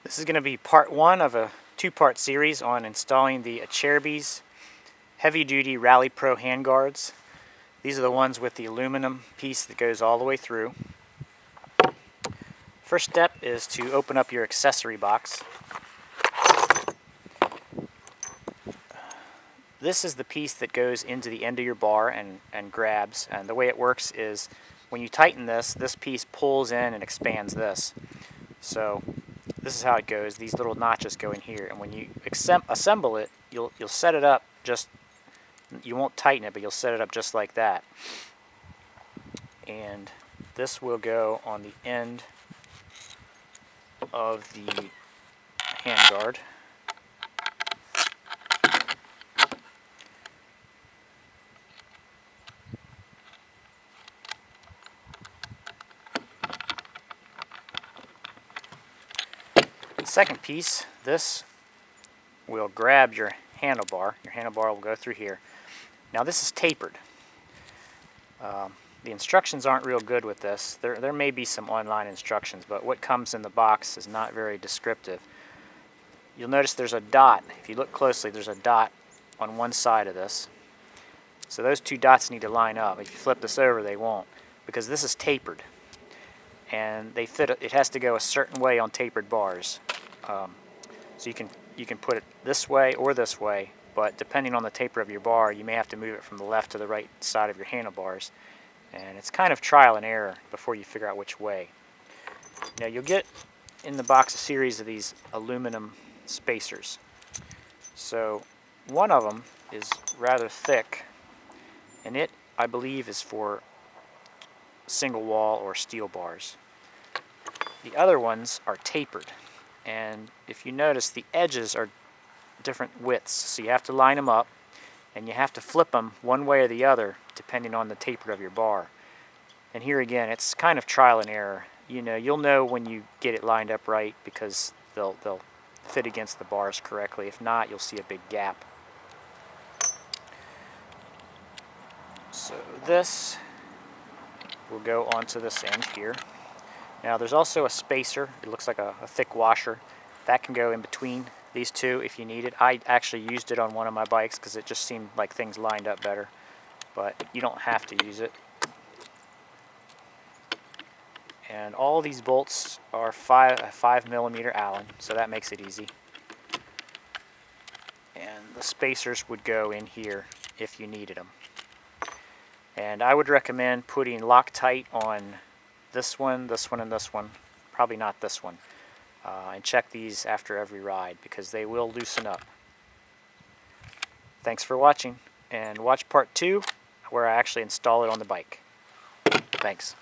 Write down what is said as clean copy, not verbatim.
This is going to be part one of a two-part series on installing the Acerbis heavy-duty Rally Pro handguards. These are the ones with the aluminum piece that goes all the way through. First step is to open up your accessory box. This is the piece that goes into the end of your bar and grabs, and the way it works is when you tighten this piece pulls in and expands this. So this is how it goes. These little notches go in here, and when you assemble it, you'll set it up you won't tighten it, but you'll set it up just like that. And this will go on the end of the handguard. The second piece, this will grab your handlebar. Your handlebar will go through here. Now this is tapered. The instructions aren't real good with this. There may be some online instructions, but what comes in the box is not very descriptive. You'll notice there's a dot. If you look closely, there's a dot on one side of this. So those two dots need to line up. If you flip this over, they won't, because this is tapered. And they fit. It has to go a certain way on tapered bars. So you can put it this way or this way, but depending on the taper of your bar, you may have to move it from the left to the right side of your handlebars. And it's kind of trial and error before you figure out which way. Now you'll get in the box a series of these aluminum spacers. So one of them is rather thick, and it, I believe, is for single wall or steel bars. The other ones are tapered, and if you notice, the edges are different widths, so you have to line them up, and you have to flip them one way or the other depending on the taper of your bar. And here again, it's kind of trial and error. You'll know when you get it lined up right, because they'll fit against the bars correctly. If not, you'll see a big gap. So this will go onto this end here. Now there's also a spacer. It looks like a thick washer. That can go in between these two if you need it. I actually used it on one of my bikes because it just seemed like things lined up better. But you don't have to use it. And all these bolts are 5mm Allen, so that makes it easy. And the spacers would go in here if you needed them. And I would recommend putting Loctite on this one, and this one. Probably not this one. And check these after every ride, because they will loosen up. Thanks for watching, and watch part 2 where I actually install it on the bike. Thanks.